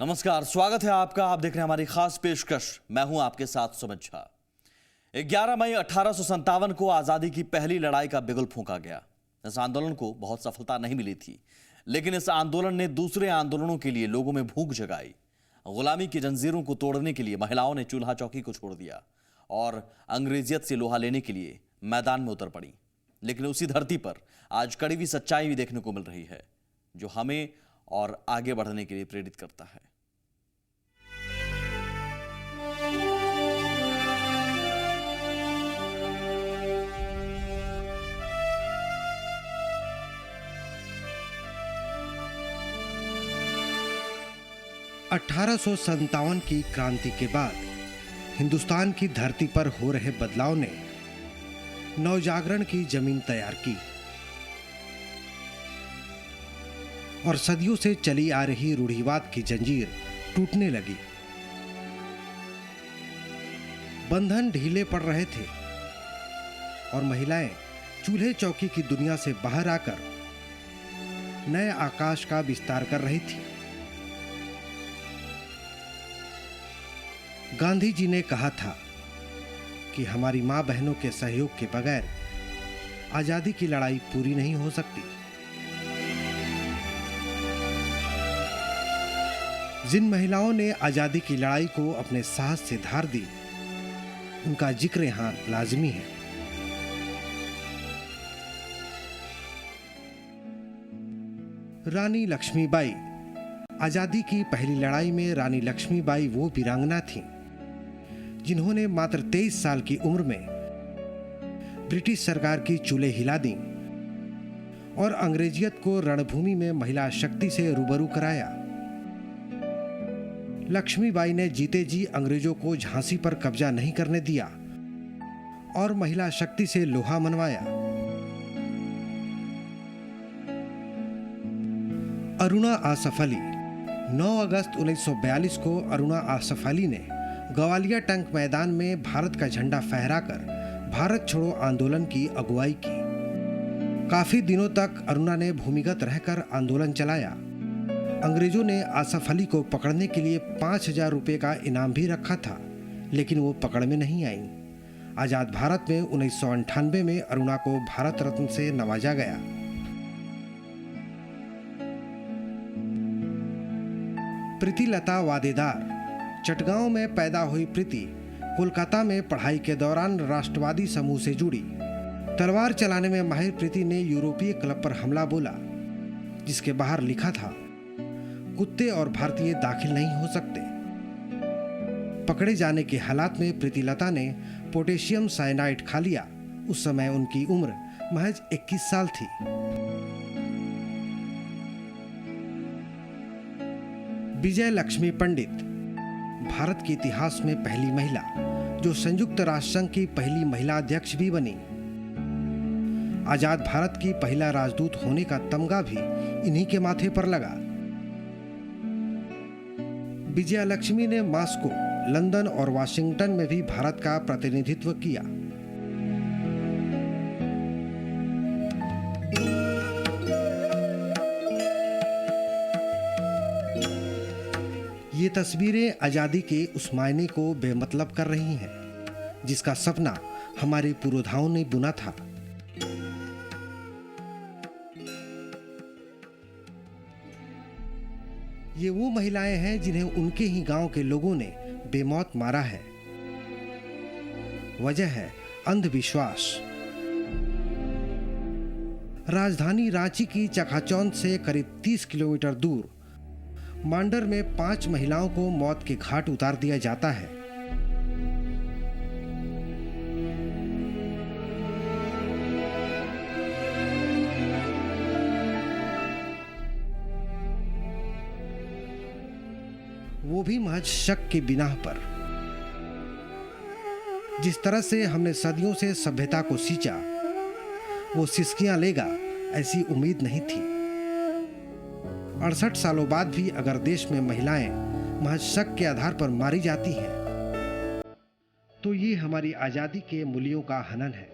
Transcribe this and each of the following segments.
नमस्कार, स्वागत है आपका। आप देख रहे हैं हमारी खास पेशकश। मैं हूं आपके साथ सुमित झा। 11 मई 1857 को आजादी की पहली लड़ाई का बिगुल फूंका गया। इस आंदोलन को बहुत सफलता नहीं मिली थी, लेकिन इस आंदोलन ने दूसरे आंदोलनों के लिए लोगों में भूख जगाई। गुलामी की जंजीरों को तोड़ने के लिए महिलाओं ने चूल्हा चौकी को छोड़ दिया और अंग्रेजियत से लोहा लेने के लिए मैदान में उतर पड़ी। लेकिन उसी धरती पर आज कड़वी सच्चाई भी देखने को मिल रही है, जो हमें और आगे बढ़ने के लिए प्रेरित करता है। अठारह की क्रांति के बाद हिंदुस्तान की धरती पर हो रहे बदलाव ने नवजागरण की जमीन तैयार की और सदियों से चली आ रही रूढ़िवाद की जंजीर टूटने लगी। बंधन ढीले पड़ रहे थे और महिलाएं चूल्हे चौकी की दुनिया से बाहर आकर नए आकाश का विस्तार कर रही थी। गांधी जी ने कहा था कि हमारी मां बहनों के सहयोग के बगैर आजादी की लड़ाई पूरी नहीं हो सकती। जिन महिलाओं ने आजादी की लड़ाई को अपने साहस से धार दी, उनका जिक्र यहां लाजमी है। रानी लक्ष्मीबाई। आजादी की पहली लड़ाई में रानी लक्ष्मीबाई वो वीरांगना थीं जिन्होंने मात्र 23 साल की उम्र में ब्रिटिश सरकार की चूल्हे हिला दी और अंग्रेजियत को रणभूमि में महिला शक्ति से रूबरू कराया। लक्ष्मीबाई ने जीते जी अंग्रेजों को झांसी पर कब्जा नहीं करने दिया और महिला शक्ति से लोहा मनवाया। अरुणा आसफ अली। 9 अगस्त 1942 को अरुणा आसफ अली ने ग्वालियर टंक मैदान में भारत का झंडा फहराकर भारत छोड़ो आंदोलन की अगुवाई की। काफी दिनों तक अरुणा ने भूमिगत रहकर आंदोलन चलाया। अंग्रेजों ने आसफ अली को पकड़ने के लिए 5,000 रुपये का इनाम भी रखा था, लेकिन वो पकड़ में नहीं आई। आजाद भारत में 1998 में अरुणा को भारत रत्न से नवाजा गया। प्रीतिलता वादेदार। चटगांव में पैदा हुई प्रीति कोलकाता में पढ़ाई के दौरान राष्ट्रवादी समूह से जुड़ी। तलवार चलाने में माहिर प्रीति ने यूरोपीय क्लब पर हमला बोला, जिसके बाहर लिखा था, कुत्ते और भारतीय दाखिल नहीं हो सकते। पकड़े जाने के हालात में प्रीतिलता ने पोटेशियम साइनाइड खा लिया। उस समय उनकी उम्र महज 21 साल थी। विजय लक्ष्मी पंडित। भारत के इतिहास में पहली महिला जो संयुक्त राष्ट्र संघ की पहली महिला अध्यक्ष भी बनी। आजाद भारत की पहला राजदूत होने का तमगा भी इन्हीं के माथे पर लगा। विजया लक्ष्मी ने मॉस्को, लंदन और वाशिंगटन में भी भारत का प्रतिनिधित्व किया। ये तस्वीरें आजादी के उस मायने को बेमतलब कर रही हैं, जिसका सपना हमारे पुरोधाओं ने बुना था। ये वो महिलाएं हैं जिन्हें उनके ही गांव के लोगों ने बेमौत मारा है। वजह है अंधविश्वास। राजधानी रांची की चकाचौंध से करीब 30 किलोमीटर दूर मांडर में 5 महिलाओं को मौत के घाट उतार दिया जाता है। वो भी महज शक के बिना पर। जिस तरह से हमने सदियों से सभ्यता को सींचा, वो सिसकियां लेगा ऐसी उम्मीद नहीं थी। 68 सालों बाद भी अगर देश में महिलाएं महज शक के आधार पर मारी जाती हैं, तो ये हमारी आजादी के मूल्यों का हनन है।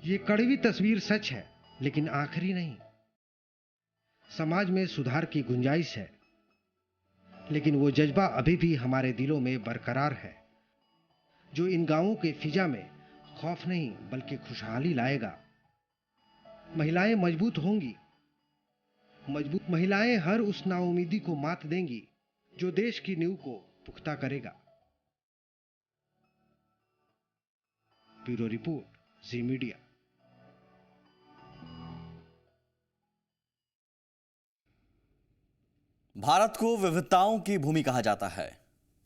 ये कड़वी तस्वीर सच है, लेकिन आखिरी नहीं। समाज में सुधार की गुंजाइश है, लेकिन वो जज्बा अभी भी हमारे दिलों में बरकरार है, जो इन गांवों के फिजा में खौफ नहीं बल्कि खुशहाली लाएगा। महिलाएं मजबूत होंगी, मजबूत महिलाएं हर उस नाउमीदी को मात देंगी जो देश की नींव को पुख्ता करेगा। ब्यूरो रिपोर्ट, जी मीडिया। भारत को विविधताओं की भूमि कहा जाता है।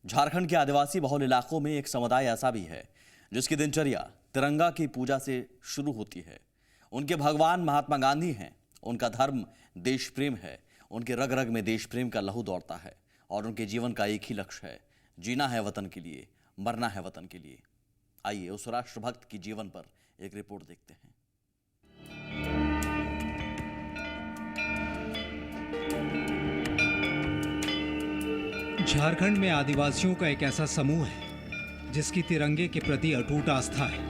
झारखंड के आदिवासी बहुल इलाकों में एक समुदाय ऐसा भी है जिसकी दिनचर्या तिरंगा की पूजा से शुरू होती है। उनके भगवान महात्मा गांधी हैं। उनका धर्म देश प्रेम है। उनके रग रग में देश प्रेम का लहू दौड़ता है और उनके जीवन का एक ही लक्ष्य है, जीना है वतन के लिए, मरना है वतन के लिए। आइए उस राष्ट्रभक्त की जीवन पर एक रिपोर्ट देखते हैं। झारखंड में आदिवासियों का एक ऐसा समूह है जिसकी तिरंगे के प्रति अटूट आस्था है।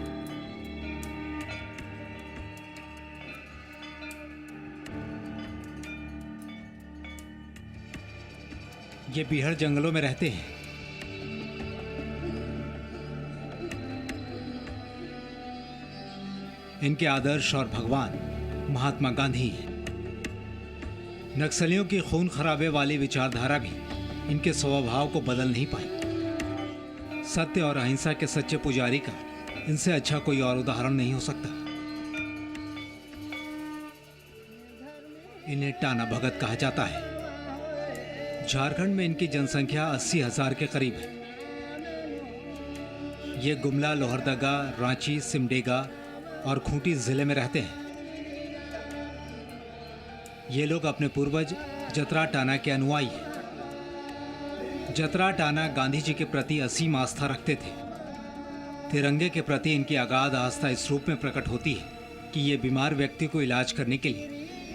ये बीहड़ जंगलों में रहते हैं। इनके आदर्श और भगवान महात्मा गांधी हैं। नक्सलियों की खून खराबे वाली विचारधारा भी इनके स्वभाव को बदल नहीं पाई। सत्य और अहिंसा के सच्चे पुजारी का इनसे अच्छा कोई और उदाहरण नहीं हो सकता। इन्हें टाना भगत कहा जाता है। झारखंड में इनकी जनसंख्या 80,000 के करीब है। ये गुमला, लोहरदगा, रांची, सिमडेगा और खूंटी जिले में रहते हैं। ये लोग अपने पूर्वज जतरा टाना के अनुयायी हैं। जतरा टाना गांधी जी के प्रति असीम आस्था रखते थे। तिरंगे के प्रति इनकी अगाध आस्था इस रूप में प्रकट होती है कि ये बीमार व्यक्ति को इलाज करने के लिए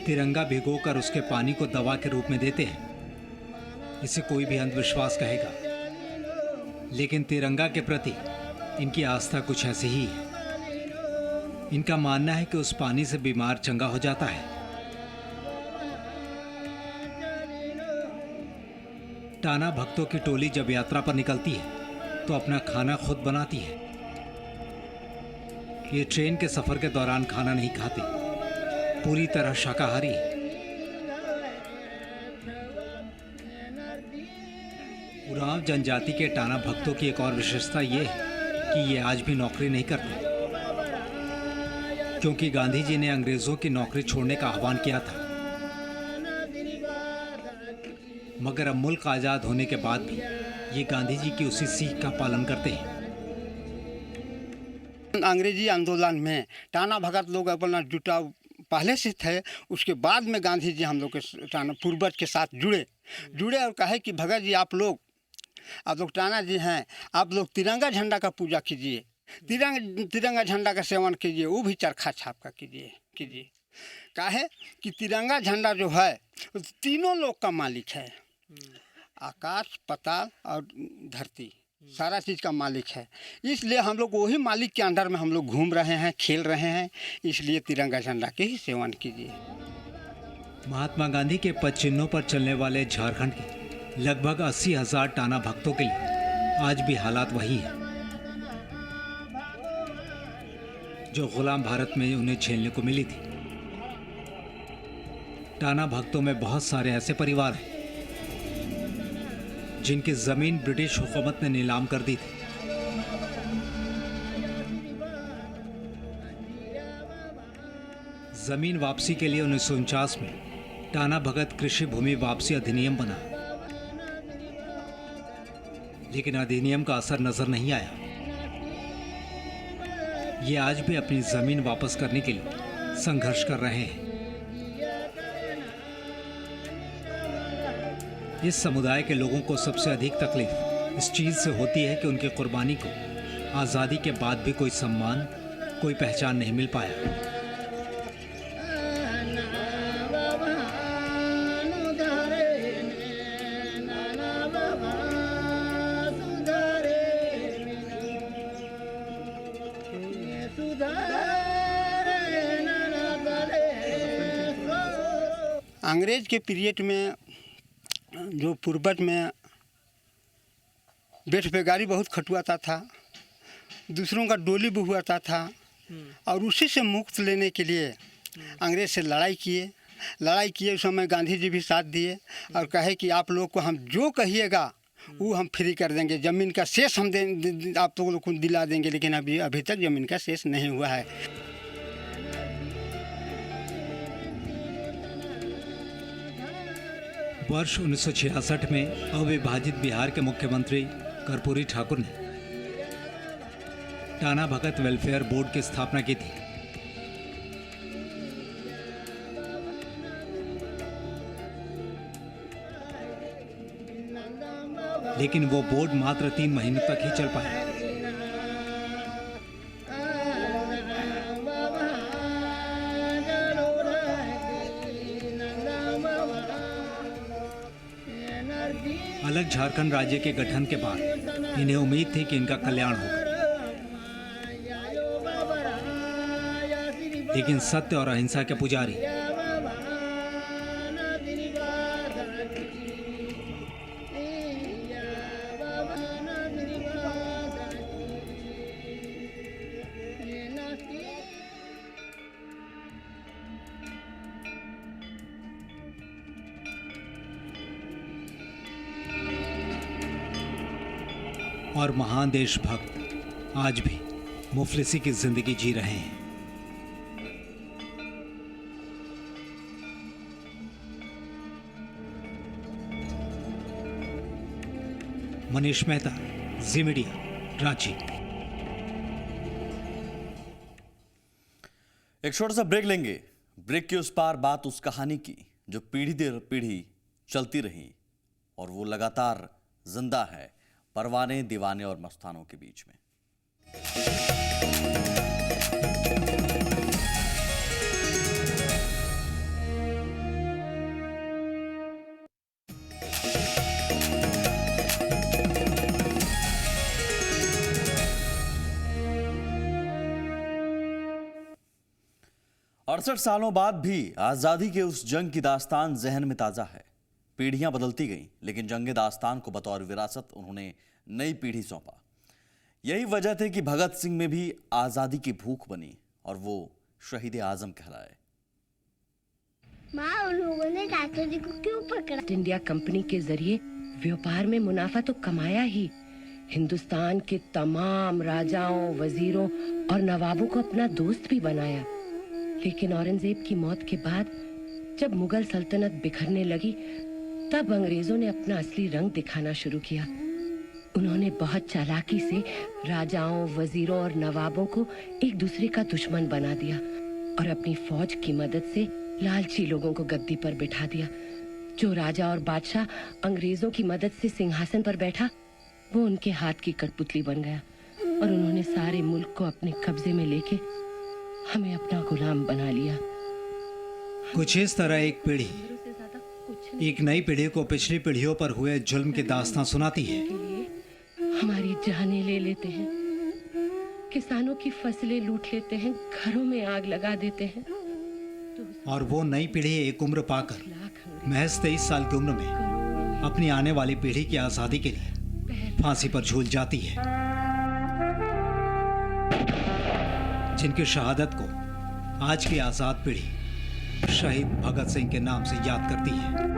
तिरंगा भिगोकर उसके पानी को दवा के रूप में देते हैं। इसे कोई भी अंधविश्वास कहेगा, लेकिन तिरंगा के प्रति इनकी आस्था कुछ ऐसी ही है। इनका मानना है कि उस पानी से बीमार चंगा हो जाता है। टाना भक्तों की टोली जब यात्रा पर निकलती है तो अपना खाना खुद बनाती है। ये ट्रेन के सफर के दौरान खाना नहीं खाती, पूरी तरह शाकाहारी है। उरांव जनजाति के टाना भक्तों की एक और विशेषता ये है कि ये आज भी नौकरी नहीं करते, क्योंकि गांधी जी ने अंग्रेजों की नौकरी छोड़ने का आह्वान किया था। मगर अब मुल्क आजाद होने के बाद भी ये गांधी जी की उसी सीख का पालन करते हैं। अंग्रेजी आंदोलन में टाना भगत लोग अपना जुटाव पहले से थे। उसके बाद में गांधी जी हम लोग के टाना पूर्वज के साथ जुड़े और कहे कि भगत जी आप लोग टाना जी हैं, आप लोग तिरंगा झंडा का पूजा कीजिए, तिरंगा झंडा का सेवन कीजिए, वो भी चरखा छाप का कीजिए। काहे कि तिरंगा झंडा जो है तीनों लोग का मालिक है। आकाश, पाताल और धरती, सारा चीज़ का मालिक है। इसलिए हम लोग वही मालिक के अंडर में हम लोग घूम रहे हैं, खेल रहे हैं। इसलिए तिरंगा झंडा के ही सेवन कीजिए। महात्मा गांधी के पद चिन्हों पर चलने वाले झारखंड के लगभग 80,000 टाना भक्तों के लिए आज भी हालात वही है जो गुलाम भारत में उन्हें झेलने को मिली थी। टाना भक्तों में बहुत सारे ऐसे परिवार हैं जिनकी जमीन ब्रिटिश हुकूमत ने नीलाम कर दी थी। जमीन वापसी के लिए 1949 में टाना भगत कृषि भूमि वापसी अधिनियम बना, लेकिन अधिनियम का असर नजर नहीं आया। ये आज भी अपनी जमीन वापस करने के लिए संघर्ष कर रहे हैं। इस समुदाय के लोगों को सबसे अधिक तकलीफ इस चीज से होती है कि उनकी कुर्बानी को आज़ादी के बाद भी कोई सम्मान, कोई पहचान नहीं मिल पाया। अंग्रेज के पीरियड में जो पूर्वज में बैठ पे गाड़ी बहुत खटुआता था, दूसरों का डोली बहुआता था, और उसी से मुक्त लेने के लिए अंग्रेज से लड़ाई किए। उस समय गांधी जी भी साथ दिए और कहे कि आप लोग को हम जो कहिएगा वो हम फ्री कर देंगे, ज़मीन का शेष हम आप लोगों को दिला देंगे, लेकिन अभी तक ज़मीन का शेष नहीं हुआ है। वर्ष 1966 में अविभाजित बिहार के मुख्यमंत्री कर्पूरी ठाकुर ने टाना भगत वेलफेयर बोर्ड की स्थापना की थी। लेकिन वो बोर्ड मात्र 3 महीनों तक ही चल पाया। अलग झारखंड राज्य के गठन के बाद इन्हें उम्मीद थी कि इनका कल्याण होगा, लेकिन सत्य और अहिंसा के पुजारी और महान देशभक्त आज भी मुफलिसी की जिंदगी जी रहे हैं। मनीष मेहता, जी मीडिया, रांची। एक छोटा सा ब्रेक लेंगे। ब्रेक के उस पार बात उस कहानी की जो पीढ़ी दर पीढ़ी चलती रही और वो लगातार जिंदा है परवाने, दीवाने और मस्तानों के बीच में। अड़सठ सालों बाद भी आजादी के उस जंग की दास्तान जहन में ताजा है। पीढ़ियां बदलती गईं, लेकिन जंगे दास्तान को बतौर विरासत उन्होंने नई पीढ़ी सौंपा। यही वजह थी कि भगत सिंह में भी आजादी की भूख बनी और वो शहीद आजम कहलाए। माँ, उन लोगों ने चाचा जी को क्यों पकड़ा? इंडिया कंपनी के जरिए व्यापार में मुनाफा तो कमाया ही, हिंदुस्तान के तमाम राजाओं, वजीरों और नवाबों को अपना दोस्त भी बनाया। लेकिन औरंगजेब की मौत के बाद जब मुगल सल्तनत बिखरने लगी, तब अंग्रेजों ने अपना असली रंग दिखाना शुरू किया। उन्होंने बहुत चालाकी से राजाओं, वजीरों और नवाबों को एक दूसरे का दुश्मन बना दिया और अपनी फौज की मदद से लालची लोगों को गद्दी पर बिठा दिया। जो राजा और बादशाह अंग्रेजों की मदद से सिंहासन पर बैठा, वो उनके हाथ की कठपुतली बन गया और उन्होंने सारे मुल्क को अपने कब्जे में लेके हमें अपना गुलाम बना लिया। कुछ इस तरह एक पीढ़ी एक नई पीढ़ी को पिछली पीढ़ियों पर हुए जुल्म की दास्तां सुनाती है। हमारी जानें ले लेते हैं, किसानों की फसलें लूट लेते हैं, घरों में आग लगा देते हैं। और वो नई पीढ़ी एक उम्र पाकर महज 23 साल की उम्र में अपनी आने वाली पीढ़ी की आजादी के लिए फांसी पर झूल जाती है, जिनकी शहादत को आज की आजाद पीढ़ी शहीद भगत सिंह के नाम से याद करती है।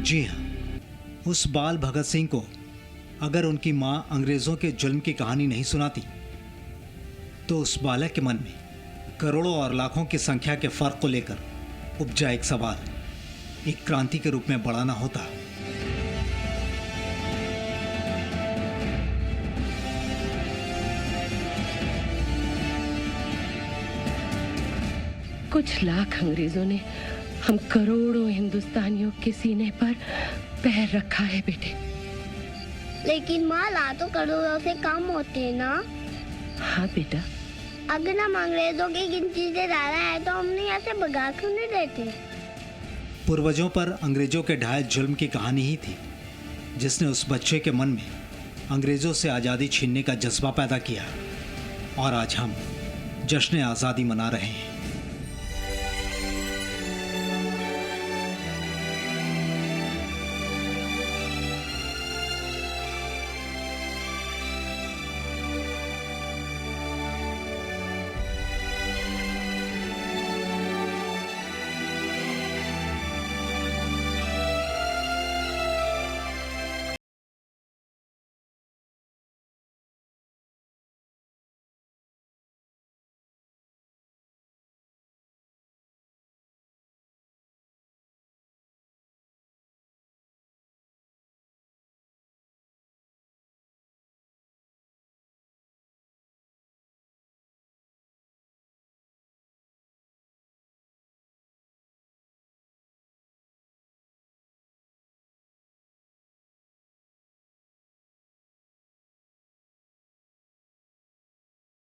जी हाँ, उस बाल भगत सिंह को अगर उनकी मां अंग्रेजों के जुल्म की कहानी नहीं सुनाती, तो उस बालक के मन में करोड़ों और लाखों की संख्या के फर्क को लेकर उपजा एक सवाल एक क्रांति के रूप में बढ़ाना होता। कुछ लाख अंग्रेजों ने हम करोड़ों हिंदुस्तानियों के सीने पर पैर रखा है बेटे। लेकिन माँ, लाखों करोड़ों से कम होते हैं ना? हाँ बेटा। अगर हम अंग्रेजों की गिनती से ज्यादा है तो हमने यहाँ से भगा क्यों नहीं देते? पूर्वजों पर अंग्रेजों के ढाए जुल्म की कहानी ही थी जिसने उस बच्चे के मन में अंग्रेजों से आज़ादी छीनने का जज्बा पैदा किया। और आज हम जश्न आज़ादी मना रहे हैं।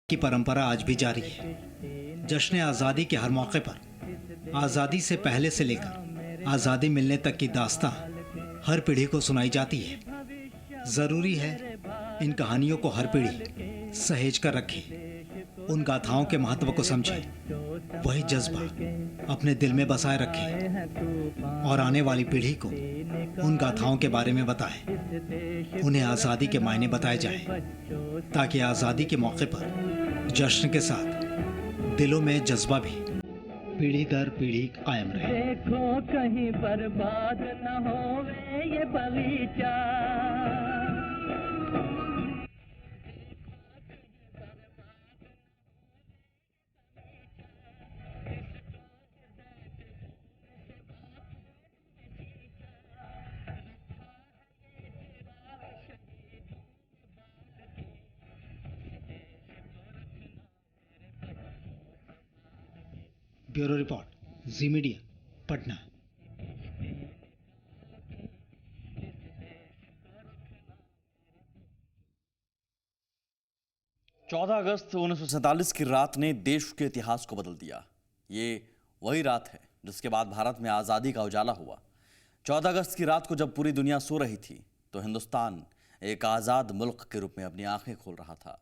की परंपरा आज भी जारी है। जश्न आज़ादी के हर मौके पर आज़ादी से पहले से लेकर आज़ादी मिलने तक की दास्तां हर पीढ़ी को सुनाई जाती है। ज़रूरी है इन कहानियों को हर पीढ़ी सहेज कर रखे, उन गाथाओं के महत्व को समझे, वही जज्बा अपने दिल में बसाए रखे और आने वाली पीढ़ी को उन गाथाओं के बारे में बताए, उन्हें आज़ादी के मायने बताए जाए, ताकि आज़ादी के मौके पर जश्न के साथ दिलों में जज्बा भी पीढ़ी दर पीढ़ी कायम रहे। देखो कहीं बर्बाद न होवे ये बगीचा। ब्यूरो रिपोर्ट, जी मीडिया, पटना। 14 अगस्त 1947 की रात ने देश के इतिहास को बदल दिया। ये वही रात है जिसके बाद भारत में आज़ादी का उजाला हुआ। 14 अगस्त की रात को जब पूरी दुनिया सो रही थी तो हिंदुस्तान एक आज़ाद मुल्क के रूप में अपनी आंखें खोल रहा था।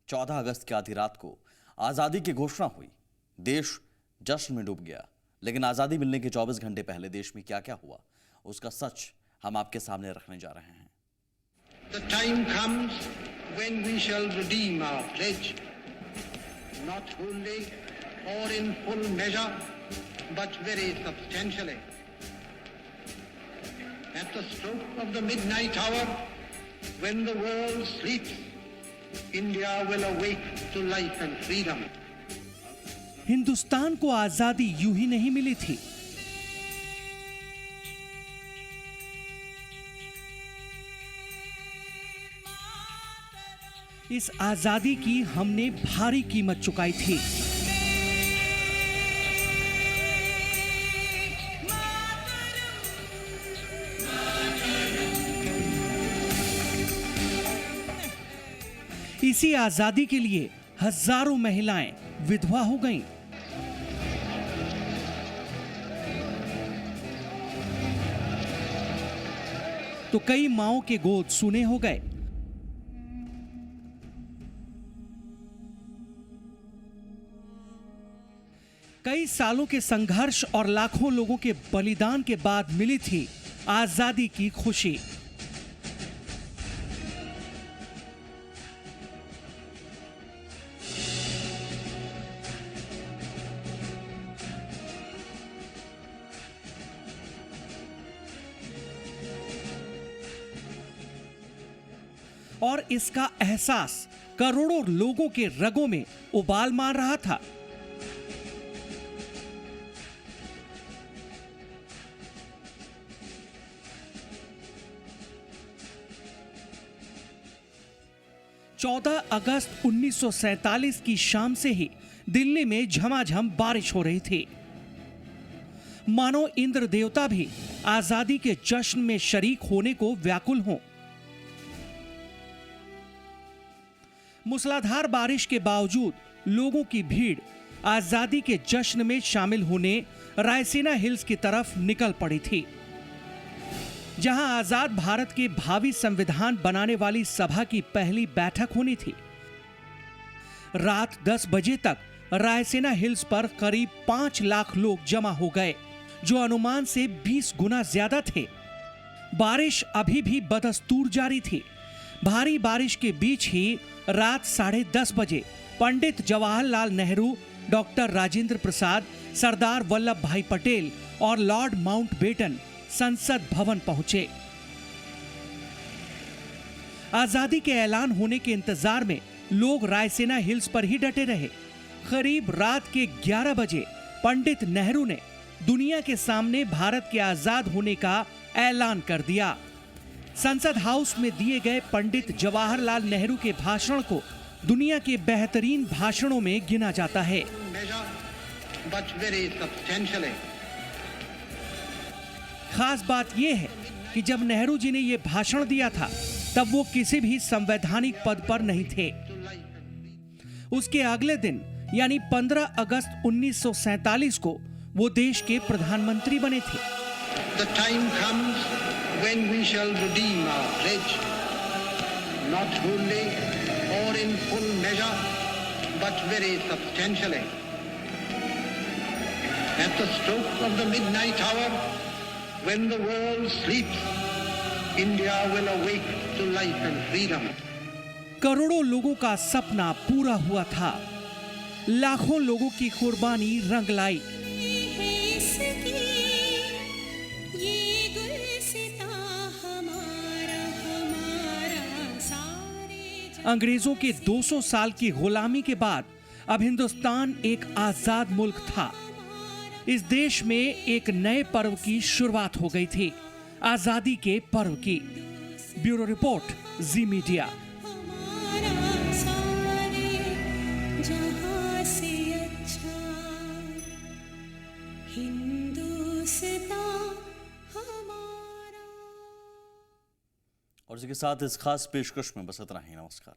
14 अगस्त की आधी रात को आज़ादी की घोषणा हुई। देश जश्न में डूब गया, लेकिन आज़ादी मिलने के 24 घंटे पहले देश में क्या क्या हुआ उसका सच हम आपके सामने रखने जा रहे हैं। The time comes when we shall redeem our pledge, not wholly or in full measure, but very substantially. At the stroke of the midnight hour, when the world sleeps, India will awake to life and freedom. Hindustan को आजादी यूं ही नहीं मिली थी। इस आजादी की हमने भारी कीमत चुकाई थी। इसी आजादी के लिए हजारों महिलाएं विधवा हो गईं। तो कई माओं के गोद सूने हो गए। कई सालों के संघर्ष और लाखों लोगों के बलिदान के बाद मिली थी आजादी की खुशी। और इसका एहसास करोड़ों लोगों के रगों में उबाल मार रहा था। चौदह अगस्त 1947 की शाम से ही दिल्ली में झमाझम बारिश हो रही थी। मानो इंद्र देवता भी आजादी के जश्न में शरीक होने को व्याकुल हों। मूसलाधार बारिश के बावजूद लोगों की भीड़ आजादी के जश्न में शामिल होने रायसीना हिल्स की तरफ निकल पड़ी थी, जहां आजाद भारत के भावी संविधान बनाने वाली सभा की पहली बैठक होनी थी। रात 10 बजे तक रायसीना हिल्स पर करीब 5 लाख लोग जमा हो गए, जो अनुमान से 20 गुना ज्यादा थे। बारिश अभी भी बदस्तूर जारी थी। भारी बारिश के बीच ही रात 10:30 बजे पंडित जवाहरलाल नेहरू, डॉक्टर राजेंद्र प्रसाद, सरदार वल्लभ भाई पटेल और लॉर्ड माउंटबेटन संसद भवन पहुंचे। आजादी के ऐलान होने के इंतजार में लोग रायसीना हिल्स पर ही डटे रहे। करीब रात के 11 बजे पंडित नेहरू ने दुनिया के सामने भारत के आजाद होने का ऐलान कर दिया। संसद हाउस में दिए गए पंडित जवाहरलाल नेहरू के भाषण को दुनिया के बेहतरीन भाषणों में गिना जाता है। खास बात यह है कि जब नेहरू जी ने यह भाषण दिया था तब वो किसी भी संवैधानिक पद पर नहीं थे। उसके अगले दिन यानी 15 अगस्त 1947 को वो देश के प्रधानमंत्री बने थे। The time comes when we shall redeem our pledge, not wholly or in full measure, but very substantially. At the stroke of the midnight hour, when the world sleeps, India will awake to life and freedom. करोड़ों लोगों का सपना पूरा हुआ था। लाखों लोगों की कुर्बानी रंग लाई। अंग्रेजों के 200 साल की गुलामी के बाद अब हिंदुस्तान एक आजाद मुल्क था। इस देश में एक नए पर्व की शुरुआत हो गई थी, आजादी के पर्व की। ब्यूरो रिपोर्ट, जी मीडिया। और इसी के साथ इस खास पेशकश में बस इतना ही। नमस्कार।